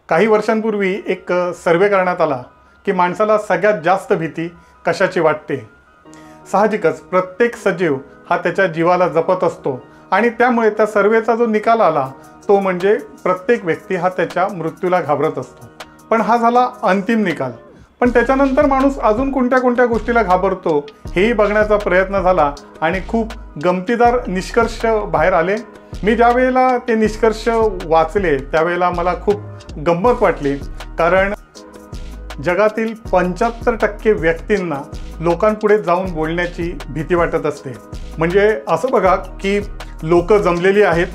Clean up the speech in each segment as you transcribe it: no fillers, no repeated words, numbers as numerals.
काही वर्षांपूर्वी एक सर्वे करण्यात आला की माणसाला सगळ्यात जास्त भीती कशाची वाटते। साहजिकच प्रत्येक सजीव हा त्याच्या जीवाला जपत असतो आणि त्यामुळे त्या सर्वेचा जो निकाल आला तो म्हणजे प्रत्येक व्यक्ती हा त्याच्या मृत्यूला घाबरत असतो। पण हा झाला अंतिम निकाल। पण त्याच्यानंतर माणूस अजून कोणत्या कोणत्या गोष्टीला घाबरतो हेही बघण्याचा प्रयत्न झाला आणि खूप गमतीदार निष्कर्ष बाहेर आले। मी ज्या वेळेला ते निष्कर्ष वाचले त्यावेळेला मला खूप गंमत वाटली, कारण जगातील 75% व्यक्तींना लोकांपुढे जाऊन बोलण्याची भीती वाटत असते। म्हणजे असं बघा की लोक जमलेली आहेत,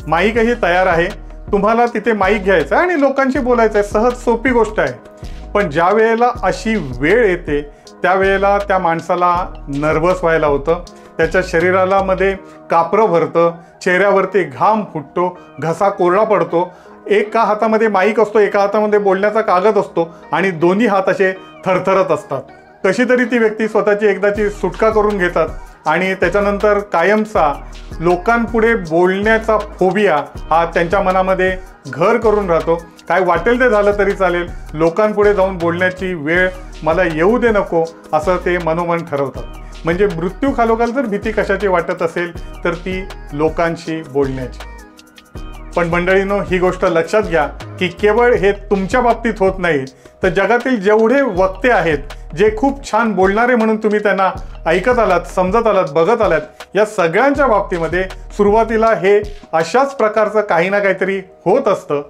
माईकही तयार आहे, तुम्हाला तिथे माईक घ्यायचं आहे आणि लोकांशी बोलायचं आहे, सहज सोपी गोष्ट आहे। पण ज्या वेळेला अशी वेळ येते त्यावेळेला त्या माणसाला नर्वस व्हायला होतं, त्याच्या शरीराला मध्ये कापरं भरतं, चेहऱ्यावरती घाम फुटतो, घसा कोरडा पडतो, एका हातामध्ये माईक असतो, एका हातामध्ये बोलण्याचा कागद असतो आणि दोन्ही हात असे थरथरत असतात। कशी तरी ती व्यक्ती स्वतःची एकदाची सुटका करून घेतात आणि त्याच्यानंतर कायमचा लोकांपुढे बोलण्याचा फोबिया हा त्यांच्या मनामध्ये घर करून राहतो। काय वाटेल ते झालं तरी चालेल, लोकांपुढे जाऊन बोलण्याची वेळ मला येऊ दे नको असं ते मनोमन ठरवतात। म्हणजे मृत्यू खालोखाल जर भीती कशाची वाटत असेल तर ती लोकांशी बोलण्याची। पण मंडळींनो, ही गोष्ट लक्षात घ्या की केवळ हे तुमच्या बाबतीत होत नाही, तर जगातील जेवढे वक्ते आहेत जे खूप छान बोलणारे म्हणून तुम्ही त्यांना ऐकत आलात, समजत आलात, बघत आलात, या सगळ्यांच्या बाबतीमध्ये सुरुवातीला हे अशाच प्रकारचं काही ना काहीतरी होत असतं।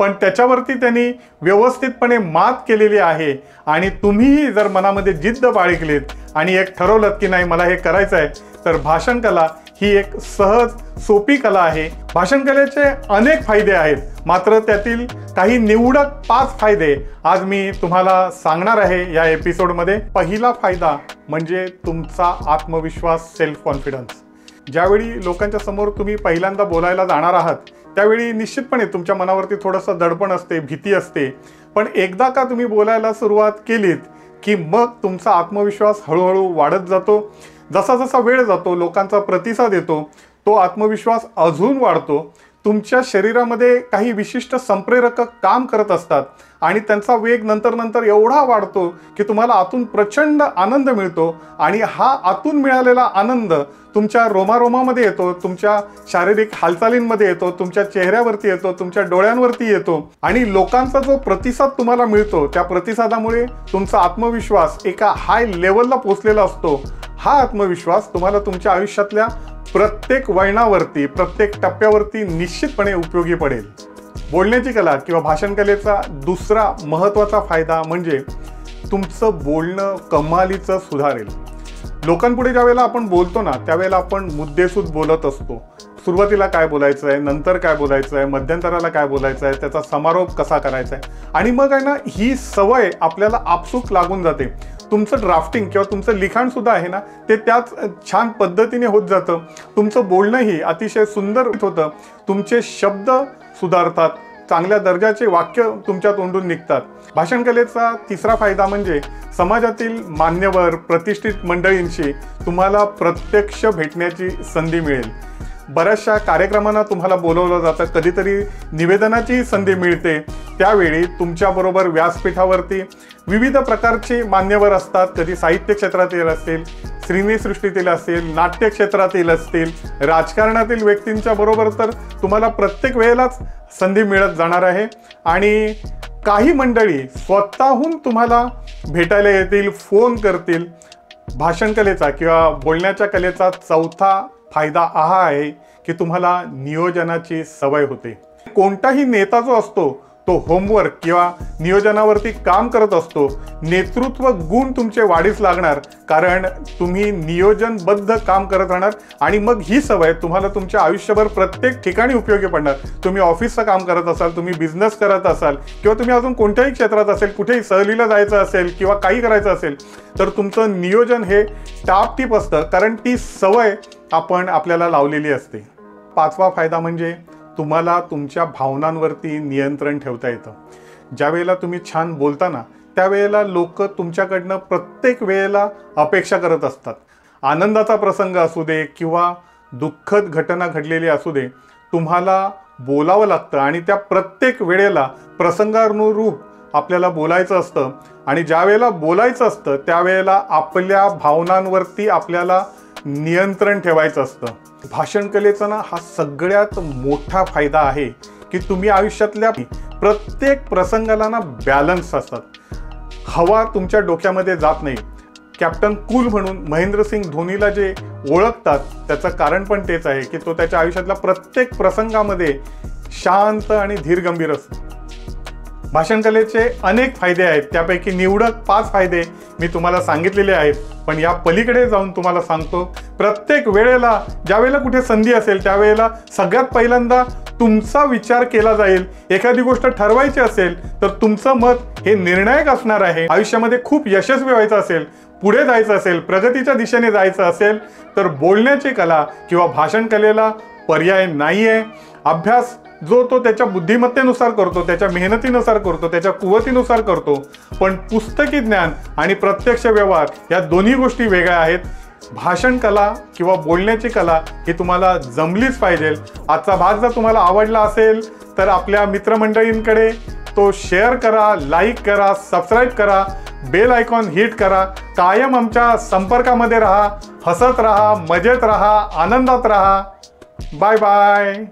पण त्याच्यावरती त्यांनी व्यवस्थितपणे मात केलेली आहे आणि तुम्हीही जर मनामध्ये जिद्द बाळगलीत आणि एक ठरवलं की नाही मला हे करायचं आहे, तर भाषण कला ही एक सहज सोपी कला आहे। भाषण कलेचे अनेक फायदे आहेत, मात्र त्यातील काही निवडक 5 फायदे आज मी तुम्हाला सांगणार आहे या एपिसोडमध्ये। पहिला फायदा म्हणजे तुमचा आत्मविश्वास, सेल्फ कॉन्फिडन्स। ज्यावेळी लोकांच्या समोर तुम्ही पहिल्यांदा बोलायला जाणार आहात त्यावेळी निश्चितपणे तुमच्या मनावरती थोडंसं दडपण असते, भीती असते। पण एकदा का तुम्ही बोलायला सुरुवात केलीत की मग तुमचा आत्मविश्वास हळूहळू वाढत जातो। जसा जसा वेळ जातो, लोकांचा प्रतिसाद येतो, तो आत्मविश्वास अजून वाढतो। तुमच्या शरीरामध्ये काही विशिष्ट संप्रेरक काम करत असतात आणि त्यांचा वेग नंतर नंतर एवढा वाढतो की तुम्हाला आतून प्रचंड आनंद मिळतो आणि हा आतून मिळालेला आनंद तुमच्या रोमारोमामध्ये येतो, तुमच्या शारीरिक हालचालींमध्ये येतो, तुमच्या चेहऱ्यावरती येतो, तुमच्या डोळ्यांवरती येतो आणि लोकांचा जो प्रतिसाद तुम्हाला मिळतो त्या प्रतिसादामुळे तुमचा आत्मविश्वास एका हाय लेवलला पोहोचलेला असतो। हा आत्मविश्वास तुम्हाला तुमच्या आयुष्यातल्या प्रत्येक वळणावरती, प्रत्येक टप्प्यावरती निश्चितपणे उपयोगी पडेल। बोलण्याची कला किंवा भाषण कलेचा दुसरा महत्त्वाचा फायदा म्हणजे तुमचं बोलणं कमालीचं सुधारेल। लोकांपुढे ज्या वेळेला आपण बोलतो ना त्यावेळेला आपण मुद्देसूद बोलत असतो। सुरुवातीला काय बोलायचं आहे, नंतर काय बोलायचं आहे, मध्यंतराला काय बोलायचं आहे, त्याचा समारोप कसा करायचा आहे आणि मग आहे ना ही सवय आपल्याला आपसूक लागून जाते। तुमचं ड्राफ्टिंग किंवा तुमचं लिखाण सुद्धा आहे ना ते त्याच छान पद्धतीने होत जातं। तुमचं बोलणंही अतिशय सुंदर होतं, तुमचे शब्द सुधारतात, चांगल्या दर्जाचे वाक्य तुमच्या तोंडून निघतात। भाषण कलेचा तिसरा फायदा म्हणजे समाजातील मान्यवर, प्रतिष्ठित मंडळींशी तुम्हाला प्रत्यक्ष भेटण्याची संधी मिळेल। बऱ्याचशा कार्यक्रमांना तुम्हाला बोलवलं जातं, कधीतरी निवेदनाची संधी मिळते, त्यावेळी तुमच्याबरोबर व्यासपीठावरती विविध प्रकारचे मान्यवर असतात। कधी साहित्य क्षेत्रातील असतील, सिनेसृष्टीतील असतील, नाट्य क्षेत्रातील असतील, राजकारणातील व्यक्तींच्या बरोबर तर तुम्हाला प्रत्येक वेळेलाच संधी मिळत जाणार आहे आणि काही मंडळी स्वतःहून तुम्हाला भेटायला येतील, फोन करतील। भाषण कलेचा किंवा बोलण्याच्या कलेचा चौथा फायदा हा आहे की तुम्हाला नियोजनाची सवय होते। कोणताही नेता जो असतो तो होमवर्क किंवा नियोजनावरती काम करत असतो। नेतृत्व गुण तुमचे वाढीस लागणार, कारण तुम्ही नियोजनबद्ध काम करत राहणार आणि मग ही सवय तुम्हाला तुमच्या आयुष्यभर प्रत्येक ठिकाणी उपयोगी पडणार। तुम्ही ऑफिसचं काम करत असाल, तुम्ही बिझनेस करत असाल किंवा तुम्ही अजून कोणत्याही क्षेत्रात असेल, कुठेही सहलीला जायचं असेल किंवा काही करायचं असेल तर तुमचं नियोजन हे टापटीप असतं, कारण ती सवय आपण आपल्याला लावलेली असते। पाचवा फायदा म्हणजे तुम्हाला तुमच्या भावनांवरती नियंत्रण ठेवता येतं। ज्या वेळेला तुम्ही छान बोलता ना त्यावेळेला लोक तुमच्याकडनं प्रत्येक वेळेला अपेक्षा करत असतात। आनंदाचा प्रसंग असू दे किंवा दुःखद घटना घडलेली असू दे, तुम्हाला बोलावं लागतं आणि त्या प्रत्येक वेळेला प्रसंगानुरूप आपल्याला बोलायचं असतं आणि ज्या वेळेला बोलायचं असतं त्यावेळेला आपल्या भावनांवरती आपल्याला नियंत्रण ठेवायचं असतं. भाषण कलेचा ना हा सगळ्यात मोठा फायदा आहे की तुम्ही आयुष्यातल्या प्रत्येक प्रसंगाला ना बॅलन्स असतात. हवा तुमच्या डोक्यामध्ये जात नाही. कॅप्टन कूल म्हणून महेंद्रसिंग धोनीला जे ओळखतात त्याचं कारण पण तेच आहे की तो त्याच्या आयुष्यातल्या प्रत्येक प्रसंगामध्ये शांत आणि धीरगंभीर असतो. भाषण कलेचे अनेक फायदे आहेत, त्यापैकी निवडक 5 फायदे मी तुम्हाला सांगितलेले आहेत. पण या पलीकडे जाऊन तुम्हाला सांगतो, प्रत्येक वेळेला ज्या वेळेला कुठे संधी असेल त्यावेळेला सगळ्यात पहिल्यांदा तुमचा विचार केला जाईल. एखादी गोष्ट ठरवायची असेल तर तुमचं मत हे निर्णायक असणार आहे. आयुष्यामध्ये खूप यशस्वी व्हायचं असेल, पुढे जायचं असेल, प्रगतीच्या दिशेने जायचं असेल तर बोलण्याची कला किंवा भाषण कलेला पर्याय नाहीये. अभ्यास जो तो त्याच्या बुद्धिमत्तेनुसार करतो, त्याच्या मेहनतीनुसार करतो, त्याच्या कुवतीनुसार करतो. पण पुस्तकी ज्ञान आणि प्रत्यक्ष व्यवहार या दोन्ही गोष्टी वेगळ्या आहेत. भाषण कला किंवा बोलण्याची कला ही तुम्हाला जमलीच पाहिजे. आजचा भाग जर तुम्हाला आवडला असेल तर आपल्या मित्रमंडळींकडे तो शेअर करा, लाईक करा, सबस्क्राईब करा, बेल आयकॉन हिट करा. कायम आमच्या संपर्कामध्ये राहा, हसत राहा, मजेत राहा, आनंदात राहा. Bye bye.